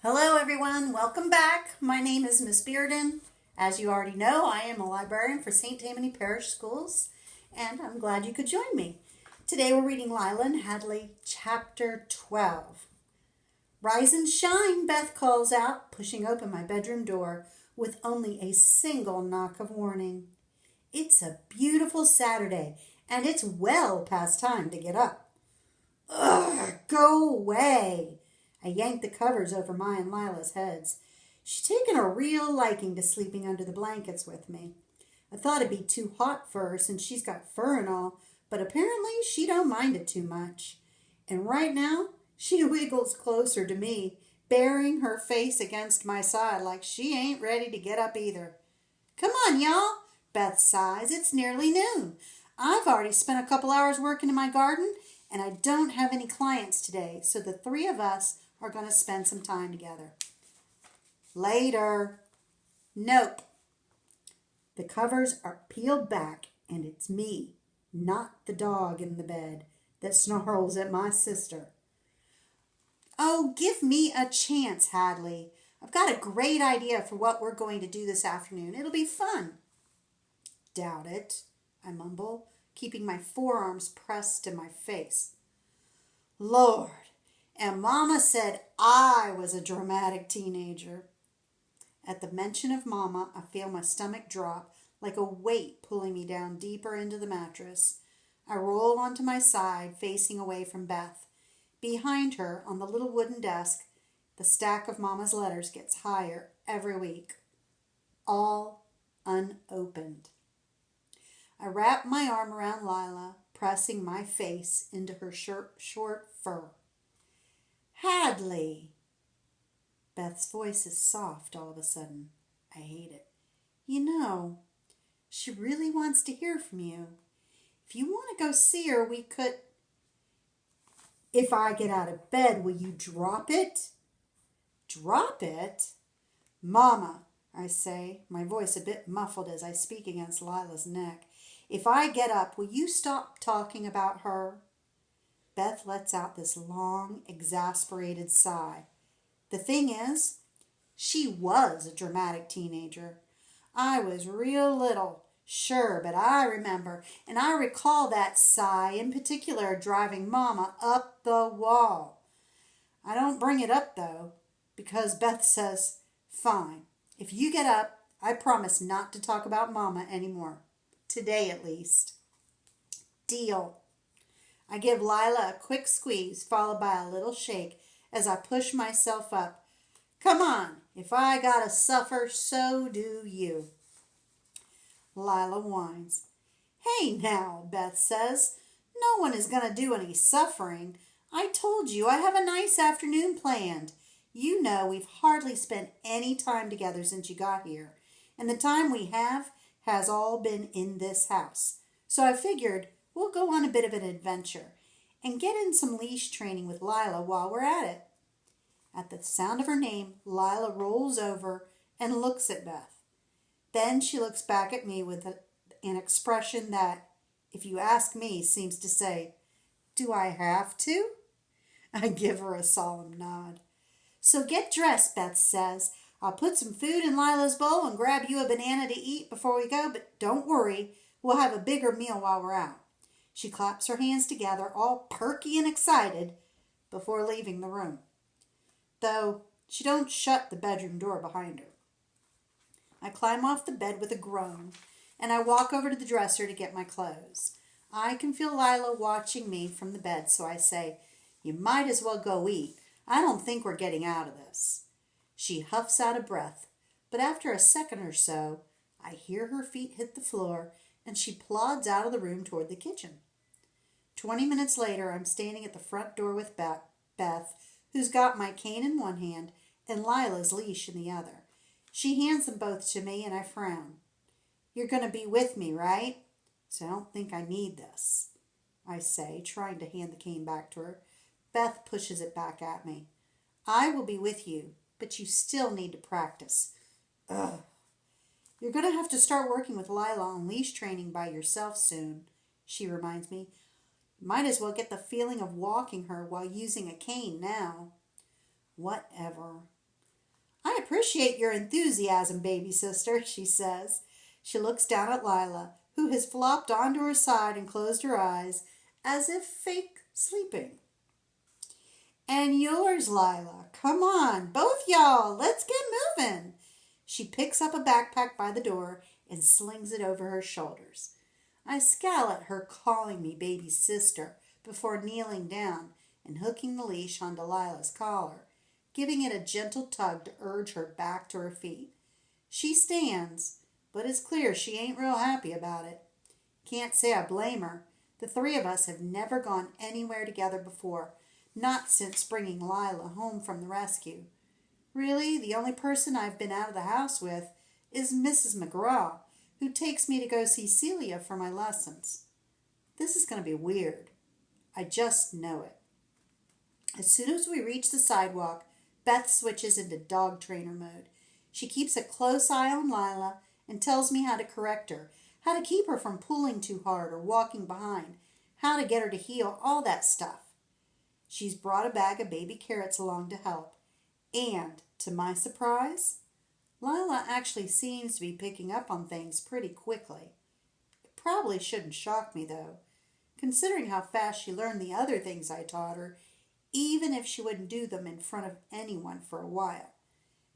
Hello everyone, welcome back. My name is Miss Bearden. As you already know, I am a librarian for St. Tammany Parish Schools, and I'm glad you could join me. Today we're reading Lila and Hadley, Chapter 12. Rise and shine, Beth calls out, pushing open my bedroom door with only a single knock of warning. It's a beautiful Saturday, and it's well past time to get up. Ugh, go away. I yanked the covers over my and Lila's heads. She's taken a real liking to sleeping under the blankets with me. I thought it'd be too hot for her since she's got fur and all, but apparently she don't mind it too much. And right now, she wiggles closer to me, burying her face against my side like she ain't ready to get up either. Come on, y'all, Beth sighs. It's nearly noon. I've already spent a couple hours working in my garden, and I don't have any clients today, so the three of us are going to spend some time together. Later. Nope. The covers are peeled back, and it's me, not the dog in the bed, that snarls at my sister. Oh, give me a chance, Hadley. I've got a great idea for what we're going to do this afternoon. It'll be fun. Doubt it, I mumble, keeping my forearms pressed to my face. Lord, and Mama said I was a dramatic teenager. At the mention of Mama, I feel my stomach drop like a weight pulling me down deeper into the mattress. I roll onto my side, facing away from Beth. Behind her, on the little wooden desk, the stack of Mama's letters gets higher every week, all unopened. I wrap my arm around Lila, pressing my face into her short fur. Hadley. Beth's voice is soft all of a sudden. I hate it. You know, she really wants to hear from you. If you want to go see her, we could... If I get out of bed, will you drop it? Drop it? Mama, I say, my voice a bit muffled as I speak against Lila's neck. If I get up, will you stop talking about her? Beth lets out this long, exasperated sigh. The thing is, she was a dramatic teenager. I was real little, sure, but I remember, and I recall that sigh in particular driving Mama up the wall. I don't bring it up, though, because Beth says, fine, if you get up, I promise not to talk about Mama anymore. Today, at least. Deal. I give Lila a quick squeeze, followed by a little shake as I push myself up. Come on, if I gotta suffer, so do you. Lila whines. Hey now, Beth says. No one is gonna do any suffering. I told you I have a nice afternoon planned. You know we've hardly spent any time together since you got here, and the time we have has all been in this house. So I figured we'll go on a bit of an adventure and get in some leash training with Lila while we're at it. At the sound of her name, Lila rolls over and looks at Beth. Then she looks back at me with an expression that, if you ask me, seems to say, do I have to? I give her a solemn nod. So get dressed, Beth says. I'll put some food in Lila's bowl and grab you a banana to eat before we go, but don't worry, we'll have a bigger meal while we're out. She claps her hands together, all perky and excited, before leaving the room. Though she don't shut the bedroom door behind her. I climb off the bed with a groan, and I walk over to the dresser to get my clothes. I can feel Lila watching me from the bed, so I say, you might as well go eat. I don't think we're getting out of this. She huffs out a breath, but after a second or so, I hear her feet hit the floor, and she plods out of the room toward the kitchen. 20 minutes later, I'm standing at the front door with Beth, who's got my cane in one hand and Lila's leash in the other. She hands them both to me, and I frown. You're going to be with me, right? So I don't think I need this, I say, trying to hand the cane back to her. Beth pushes it back at me. I will be with you, but you still need to practice. Ugh. You're going to have to start working with Lila on leash training by yourself soon, she reminds me. Might as well get the feeling of walking her while using a cane now. Whatever. appreciate your enthusiasm, baby sister, she says. She looks down at Lila, who has flopped onto her side and closed her eyes, as if fake sleeping. And yours, Lila. Come on, both y'all, let's get moving. She picks up a backpack by the door and slings it over her shoulders. I scowl at her calling me baby sister before kneeling down and hooking the leash onto Lila's collar, giving it a gentle tug to urge her back to her feet. She stands, but it's clear she ain't real happy about it. Can't say I blame her. The three of us have never gone anywhere together before, not since bringing Lila home from the rescue. Really, the only person I've been out of the house with is Mrs. McGraw, who takes me to go see Celia for my lessons. This is going to be weird. I just know it. As soon as we reach the sidewalk, Beth switches into dog trainer mode. She keeps a close eye on Lila and tells me how to correct her, how to keep her from pulling too hard or walking behind, how to get her to heel, all that stuff. She's brought a bag of baby carrots along to help. And, to my surprise, Lila actually seems to be picking up on things pretty quickly. It probably shouldn't shock me, though, considering how fast she learned the other things I taught her, even if she wouldn't do them in front of anyone for a while.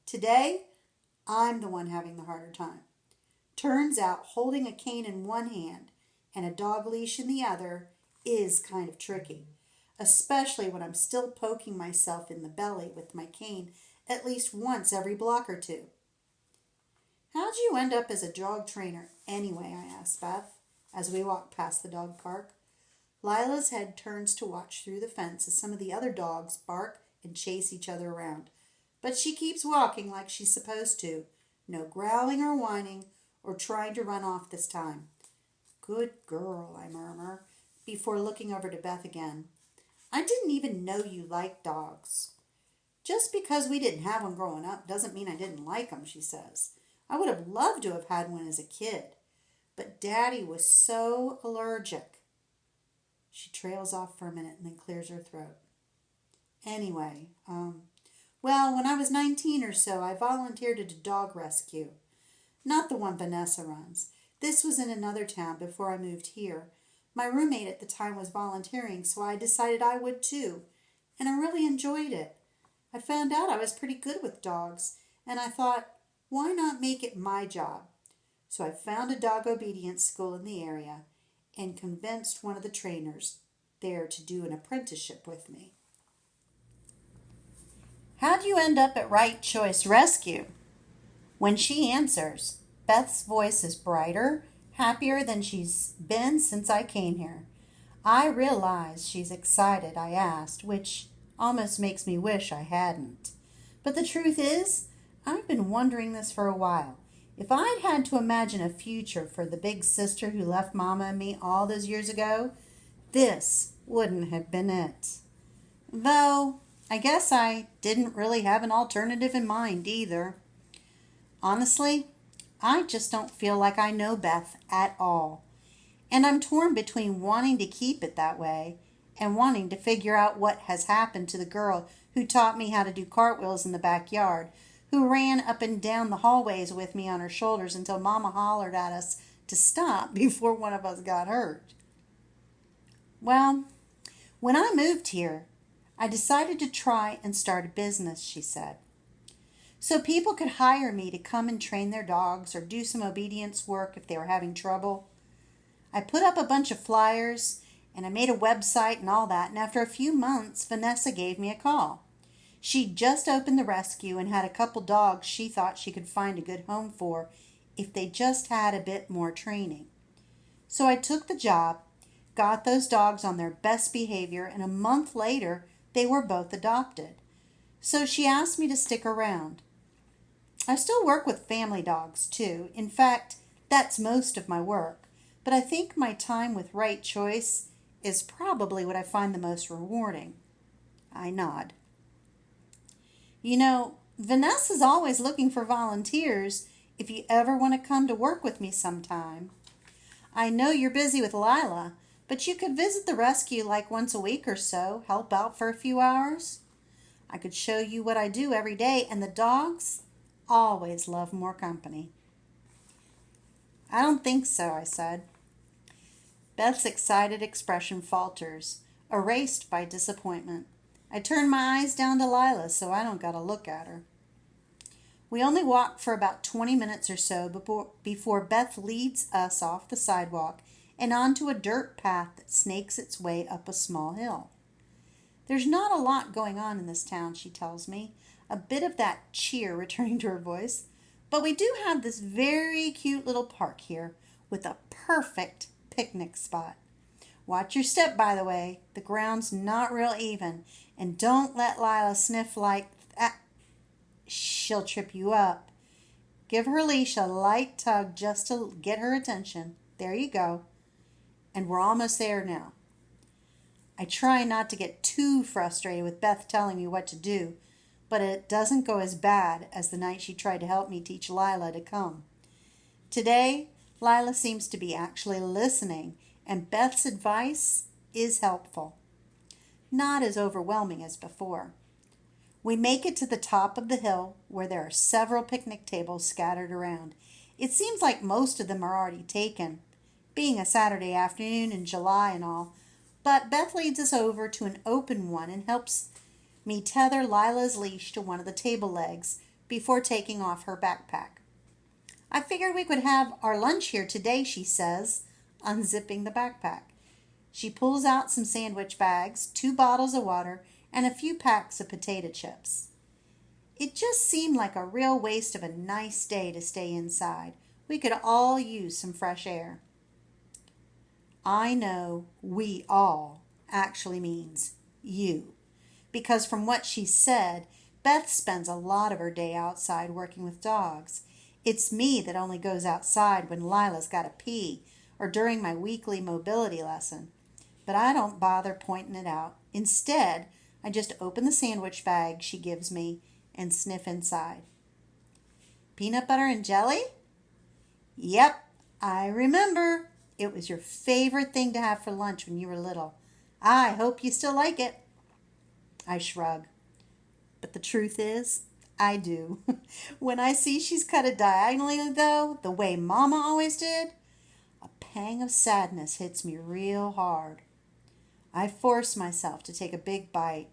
Today, I'm the one having the harder time. Turns out holding a cane in one hand and a dog leash in the other is kind of tricky, especially when I'm still poking myself in the belly with my cane at least once every block or two. How'd you end up as a dog trainer anyway, I asked Beth, as we walked past the dog park. Lila's head turns to watch through the fence as some of the other dogs bark and chase each other around. But she keeps walking like she's supposed to. No growling or whining or trying to run off this time. Good girl, I murmur, before looking over to Beth again. I didn't even know you liked dogs. Just because we didn't have one growing up doesn't mean I didn't like them, she says. I would have loved to have had one as a kid, but Daddy was so allergic. She trails off for a minute and then clears her throat. Anyway, well, when I was 19 or so, I volunteered at a dog rescue. Not the one Vanessa runs. This was in another town before I moved here. My roommate at the time was volunteering, so I decided I would too, and I really enjoyed it. I found out I was pretty good with dogs, and I thought, why not make it my job? So I found a dog obedience school in the area and convinced one of the trainers there to do an apprenticeship with me. How'd you end up at Right Choice Rescue? When she answers, Beth's voice is brighter, happier than she's been since I came here. I realize she's excited I asked, which almost makes me wish I hadn't. But the truth is, I've been wondering this for a while. If I'd had to imagine a future for the big sister who left Mama and me all those years ago, this wouldn't have been it. Though, I guess I didn't really have an alternative in mind either. Honestly, I just don't feel like I know Beth at all. And I'm torn between wanting to keep it that way and wanting to figure out what has happened to the girl who taught me how to do cartwheels in the backyard, who ran up and down the hallways with me on her shoulders until Mama hollered at us to stop before one of us got hurt. Well, when I moved here, I decided to try and start a business, she said, so people could hire me to come and train their dogs or do some obedience work if they were having trouble. I put up a bunch of flyers and I made a website and all that, and after a few months, Vanessa gave me a call. She'd just opened the rescue and had a couple dogs she thought she could find a good home for if they just had a bit more training. So I took the job, got those dogs on their best behavior, and a month later, they were both adopted. So she asked me to stick around. I still work with family dogs, too. In fact, that's most of my work. But I think my time with Right Choice is probably what I find the most rewarding. I nod. You know, Vanessa's always looking for volunteers if you ever want to come to work with me sometime. I know you're busy with Lila, but you could visit the rescue like once a week or so, help out for a few hours. I could show you what I do every day, and the dogs, always love more company. I don't think so, I said. Beth's excited expression falters, erased by disappointment. I turn my eyes down to Lila so I don't gotta look at her. We only walk for about 20 minutes or so before Beth leads us off the sidewalk and onto a dirt path that snakes its way up a small hill. There's not a lot going on in this town, she tells me, a bit of that cheer returning to her voice. But we do have this very cute little park here with a perfect picnic spot. Watch your step, by the way. The ground's not real even. And don't let Lila sniff like that. She'll trip you up. Give her leash a light tug just to get her attention. There you go. And we're almost there now. I try not to get too frustrated with Beth telling me what to do, but it doesn't go as bad as the night she tried to help me teach Lila to come. Today, Lila seems to be actually listening, and Beth's advice is helpful. Not as overwhelming as before. We make it to the top of the hill where there are several picnic tables scattered around. It seems like most of them are already taken, being a Saturday afternoon in July and all, but Beth leads us over to an open one and helps me tether Lila's leash to one of the table legs before taking off her backpack. I figured we could have our lunch here today, she says, unzipping the backpack. She pulls out some sandwich bags, 2 bottles of water, and a few packs of potato chips. It just seemed like a real waste of a nice day to stay inside. We could all use some fresh air. I know we all actually means you, because from what she said, Beth spends a lot of her day outside working with dogs. It's me that only goes outside when Lila's got to pee or during my weekly mobility lesson. But I don't bother pointing it out. Instead, I just open the sandwich bag she gives me and sniff inside. Peanut butter and jelly? Yep, I remember. It was your favorite thing to have for lunch when you were little. I hope you still like it. I shrug. But the truth is, I do. When I see she's cut it diagonally, though, the way Mama always did, a pang of sadness hits me real hard. I force myself to take a big bite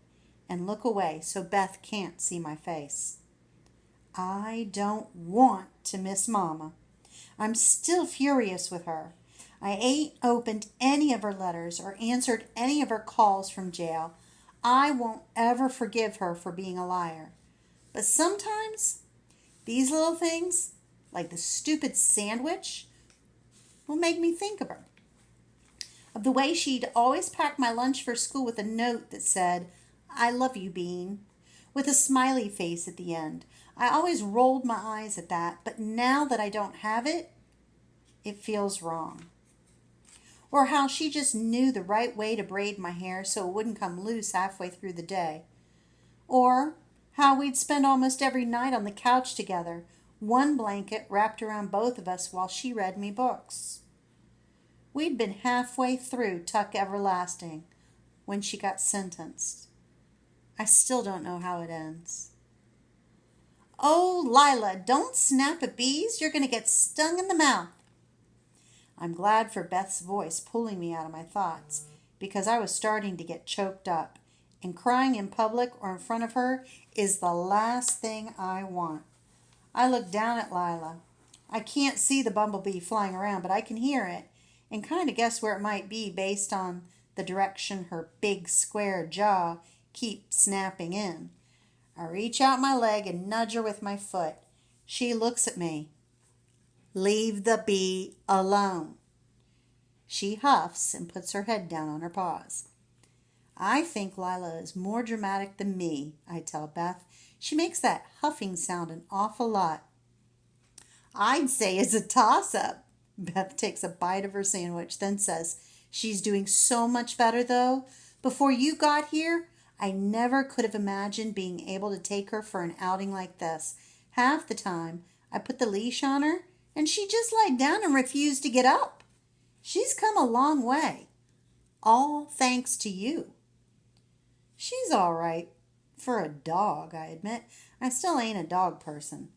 and look away so Beth can't see my face. I don't want to miss Mama. I'm still furious with her. I ain't opened any of her letters or answered any of her calls from jail. I won't ever forgive her for being a liar. But sometimes, these little things, like the stupid sandwich, will make me think of her. Of the way she'd always pack my lunch for school with a note that said, "I love you, Bean," with a smiley face at the end. I always rolled my eyes at that, but now that I don't have it, it feels wrong. Or how she just knew the right way to braid my hair so it wouldn't come loose halfway through the day. Or how we'd spend almost every night on the couch together, one blanket wrapped around both of us while she read me books. We'd been halfway through Tuck Everlasting when she got sentenced. I still don't know how it ends. Oh, Lila, don't snap at bees. You're going to get stung in the mouth. I'm glad for Beth's voice pulling me out of my thoughts, because I was starting to get choked up, and crying in public or in front of her is the last thing I want. I look down at Lila. I can't see the bumblebee flying around, but I can hear it, and kind of guess where it might be based on the direction her big square jaw keeps snapping in. I reach out my leg and nudge her with my foot. She looks at me. "Leave the bee alone." She huffs and puts her head down on her paws. I think Lila is more dramatic than me, I tell Beth. She makes that huffing sound an awful lot. I'd say it's a toss-up. Beth takes a bite of her sandwich, then says, "She's doing so much better, though. Before you got here, I never could have imagined being able to take her for an outing like this. Half the time, I put the leash on her, and she just lied down and refused to get up. She's come a long way. All thanks to you." She's all right. For a dog, I admit. I still ain't a dog person.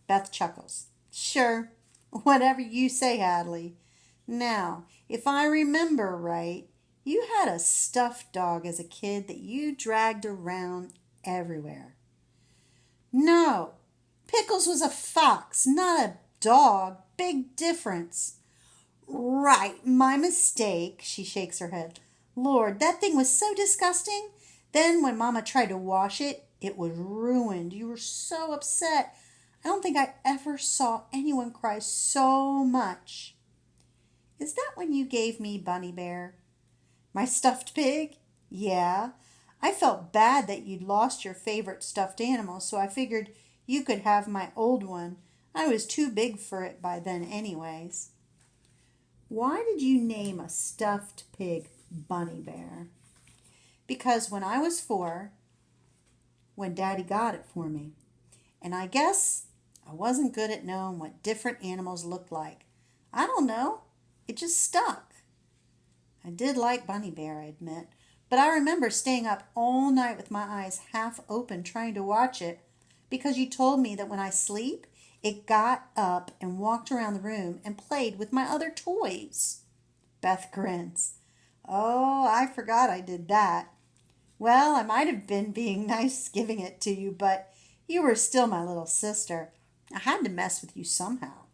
Beth chuckles. Sure, whatever you say, Hadley. Now, if I remember right, you had a stuffed dog as a kid that you dragged around everywhere. No, Pickles was a fox, not a dog. Big difference. Right, my mistake, she shakes her head. Lord, that thing was so disgusting. Then when Mama tried to wash it, it was ruined. You were so upset. I don't think I ever saw anyone cry so much. Is that when you gave me Bunny Bear? My stuffed pig? Yeah. I felt bad that you'd lost your favorite stuffed animal, so I figured you could have my old one. I was too big for it by then anyways. Why did you name a stuffed pig Bunny Bear? Because when I was 4, when Daddy got it for me, and I guess I wasn't good at knowing what different animals looked like. I don't know. It just stuck. I did like Bunny Bear, I admit, but I remember staying up all night with my eyes half open trying to watch it because you told me that when I sleep, it got up and walked around the room and played with my other toys. Beth grins. Oh, I forgot I did that. Well, I might have been being nice giving it to you, but you were still my little sister. I had to mess with you somehow.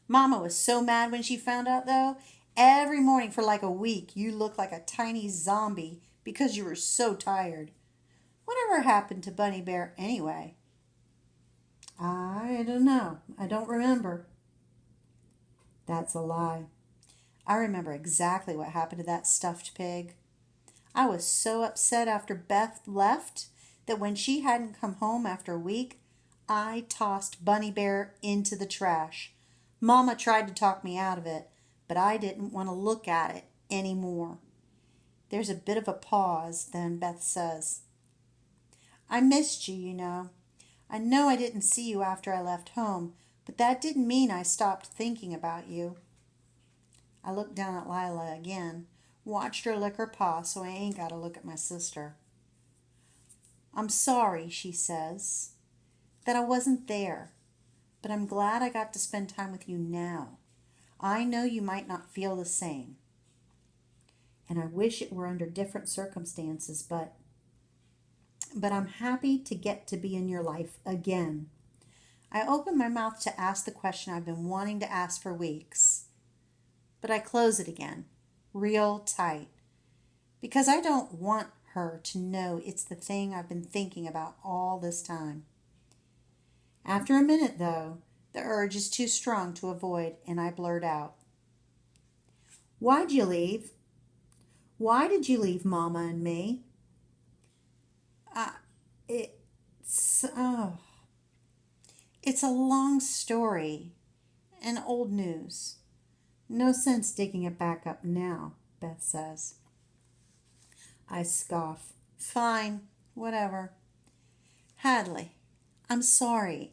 Mama was so mad when she found out, though. Every morning for like a week, you looked like a tiny zombie because you were so tired. Whatever happened to Bunny Bear anyway? I don't know. I don't remember. That's a lie. I remember exactly what happened to that stuffed pig. I was so upset after Beth left that when she hadn't come home after a week, I tossed Bunny Bear into the trash. Mama tried to talk me out of it, but I didn't want to look at it anymore. There's a bit of a pause, then Beth says, I missed you, you know. I know I didn't see you after I left home, but that didn't mean I stopped thinking about you. I looked down at Lila again, watched her lick her paw so I ain't got to look at my sister. I'm sorry, she says, that I wasn't there, but I'm glad I got to spend time with you now. I know you might not feel the same, and I wish it were under different circumstances, but I'm happy to get to be in your life again. I open my mouth to ask the question I've been wanting to ask for weeks, but I close it again, real tight, because I don't want her to know it's the thing I've been thinking about all this time. After a minute, though, the urge is too strong to avoid, and I blurt out, Why'd you leave? Why did you leave Mama and me? It's, oh, it's a long story and old news. No sense digging it back up now, Beth says. I scoff. Fine, whatever. Hadley, I'm sorry.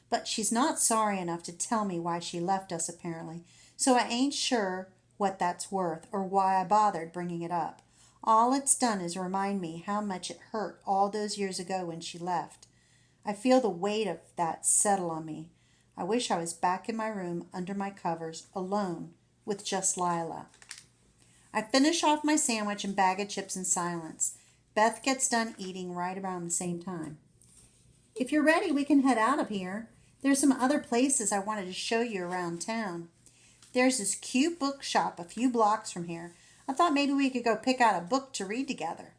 But she's not sorry enough to tell me why she left us, apparently, so I ain't sure what that's worth or why I bothered bringing it up. All it's done is remind me how much it hurt all those years ago when she left. I feel the weight of that settle on me. I wish I was back in my room under my covers, alone, with just Lila. I finish off my sandwich and bag of chips in silence. Beth gets done eating right around the same time. If you're ready, we can head out of here. There's some other places I wanted to show you around town. There's this cute bookshop a few blocks from here. I thought maybe we could go pick out a book to read together.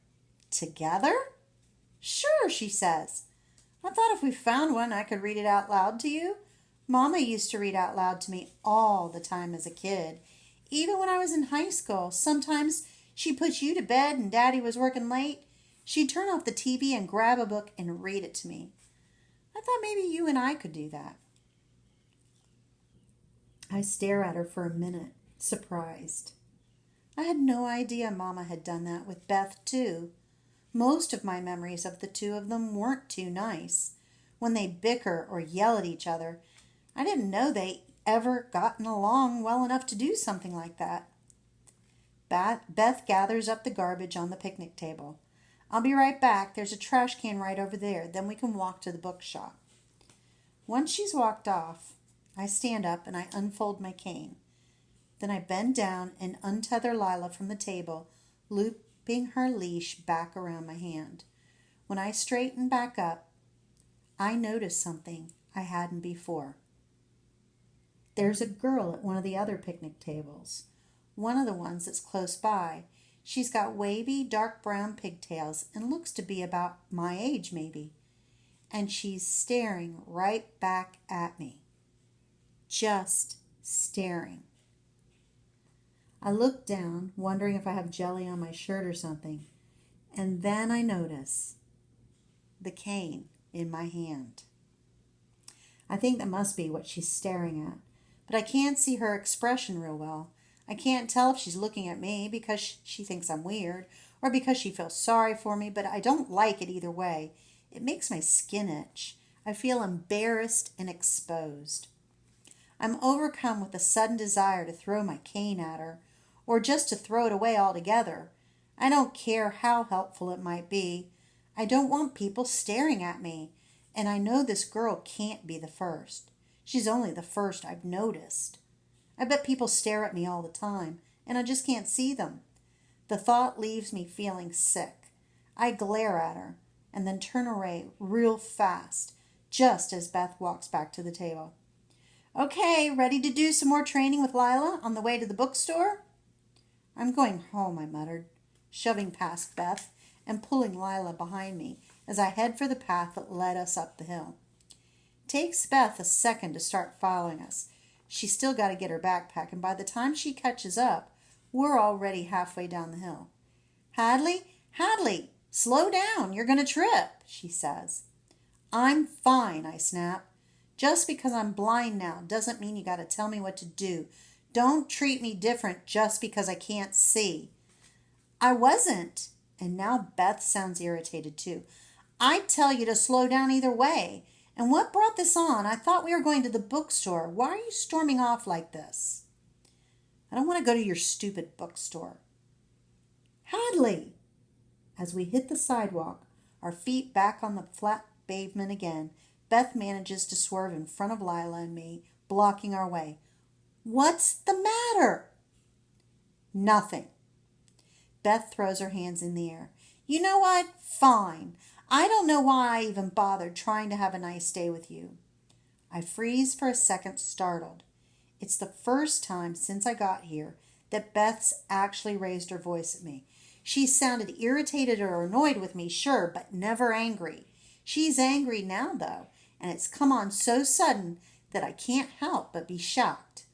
Together? Sure, she says. I thought if we found one, I could read it out loud to you. Mama used to read out loud to me all the time as a kid. Even when I was in high school, sometimes she'd put you to bed and Daddy was working late. She'd turn off the TV and grab a book and read it to me. I thought maybe you and I could do that. I stare at her for a minute, surprised. I had no idea Mama had done that with Beth, too. Most of my memories of the two of them weren't too nice. When they bicker or yell at each other, I didn't know they ever gotten along well enough to do something like that. Beth gathers up the garbage on the picnic table. I'll be right back. There's a trash can right over there. Then we can walk to the bookshop. Once she's walked off, I stand up and I unfold my cane. Then I bend down and untether Lila from the table, looping her leash back around my hand. When I straighten back up, I notice something I hadn't before. There's a girl at one of the other picnic tables, one of the ones that's close by. She's got wavy, dark brown pigtails and looks to be about my age, maybe. And she's staring right back at me. Just staring. I look down, wondering if I have jelly on my shirt or something, and then I notice the cane in my hand. I think that must be what she's staring at, but I can't see her expression real well. I can't tell if she's looking at me because she thinks I'm weird or because she feels sorry for me, but I don't like it either way. It makes my skin itch. I feel embarrassed and exposed. I'm overcome with a sudden desire to throw my cane at her, or just to throw it away altogether. I don't care how helpful it might be. I don't want people staring at me, and I know this girl can't be the first. She's only the first I've noticed. I bet people stare at me all the time, and I just can't see them. The thought leaves me feeling sick. I glare at her, and then turn away real fast, just as Beth walks back to the table. Okay, ready to do some more training with Lila on the way to the bookstore? I'm going home, I muttered, shoving past Beth and pulling Lila behind me as I head for the path that led us up the hill. It takes Beth a second to start following us. She's still got to get her backpack, and by the time she catches up, we're already halfway down the hill. Hadley, slow down, you're going to trip, she says. I'm fine, I snap. Just because I'm blind now doesn't mean you got to tell me what to do. Don't treat me different just because I can't see. I wasn't. And now Beth sounds irritated too. I'd tell you to slow down either way. And what brought this on? I thought we were going to the bookstore. Why are you storming off like this? I don't want to go to your stupid bookstore. Hadley! As we hit the sidewalk, our feet back on the flat pavement again, Beth manages to swerve in front of Lila and me, blocking our way. What's the matter? Nothing. Beth throws her hands in the air. You know what? Fine. I don't know why I even bothered trying to have a nice day with you. I freeze for a second, startled. It's the first time since I got here that Beth's actually raised her voice at me. She sounded irritated or annoyed with me, sure, but never angry. She's angry now, though, and it's come on so sudden that I can't help but be shocked.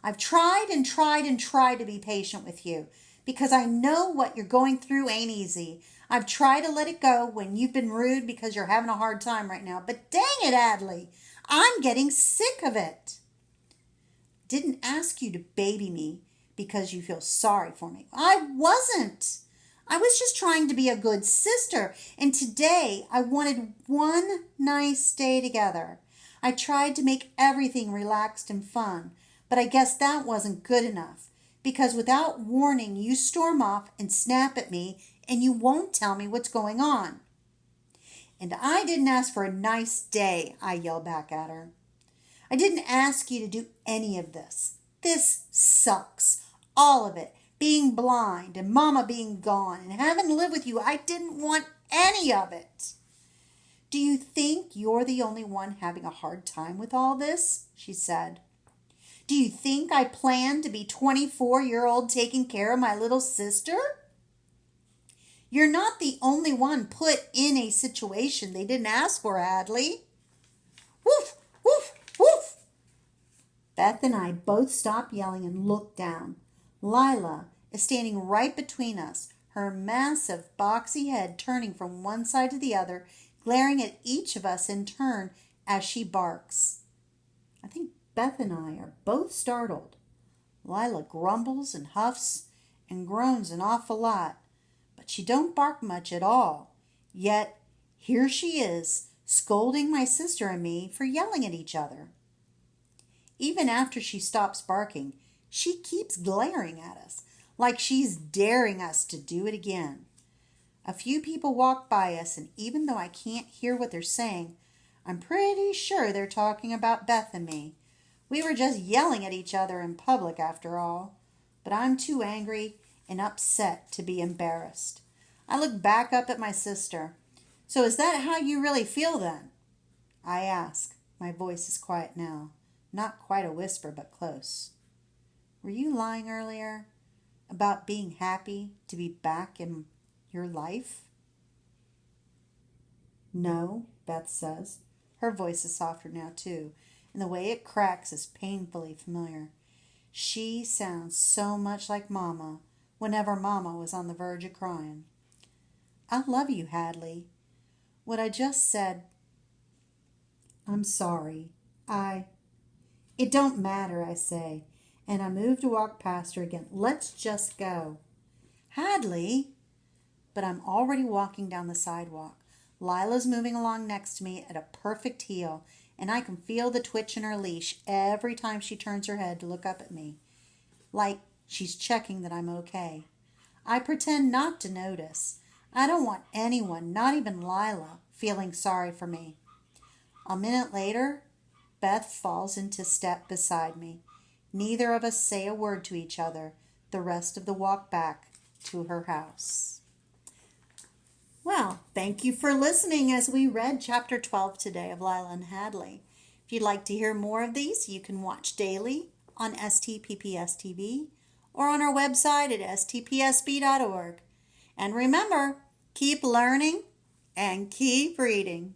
I've tried to be patient with you because I know what you're going through ain't easy. I've tried to let it go when you've been rude because you're having a hard time right now. But dang it, Hadley, I'm getting sick of it. Didn't ask you to baby me because you feel sorry for me. I wasn't. I was just trying to be a good sister. And today I wanted one nice day together. I tried to make everything relaxed and fun. But I guess that wasn't good enough, because without warning, you storm off and snap at me, and you won't tell me what's going on. And I didn't ask for a nice day, I yell back at her. I didn't ask you to do any of this. This sucks. All of it. Being blind and Mama being gone and having to live with you. I didn't want any of it. Do you think you're the only one having a hard time with all this? She said. Do you think I planned to be 24-year-old taking care of my little sister? You're not the only one put in a situation they didn't ask for, Hadley. Woof, woof, woof. Beth and I both stop yelling and look down. Lila is standing right between us, her massive boxy head turning from one side to the other, glaring at each of us in turn as she barks. I think Beth and I are both startled. Lila grumbles and huffs and groans an awful lot, but she don't bark much at all. Yet here she is, scolding my sister and me for yelling at each other. Even after she stops barking, she keeps glaring at us, like she's daring us to do it again. A few people walk by us, and even though I can't hear what they're saying, I'm pretty sure they're talking about Beth and me. We were just yelling at each other in public after all. But I'm too angry and upset to be embarrassed. I look back up at my sister. So is that how you really feel then? I ask. My voice is quiet now. Not quite a whisper, but close. Were you lying earlier about being happy to be back in your life? No, Beth says. Her voice is softer now, too, and the way it cracks is painfully familiar. She sounds so much like Mama whenever Mama was on the verge of crying. I love you, Hadley. What I just said, I'm sorry. It don't matter, I say, and I move to walk past her again. Let's just go. Hadley! But I'm already walking down the sidewalk. Lila's moving along next to me at a perfect heel, and I can feel the twitch in her leash every time she turns her head to look up at me, like she's checking that I'm okay. I pretend not to notice. I don't want anyone, not even Lila, feeling sorry for me. A minute later, Beth falls into step beside me. Neither of us say a word to each other the rest of the walk back to her house. Well, thank you for listening as we read Chapter 12 today of Lila and Hadley. If you'd like to hear more of these, you can watch daily on STPPS TV or on our website at stpsb.org. And remember, keep learning and keep reading.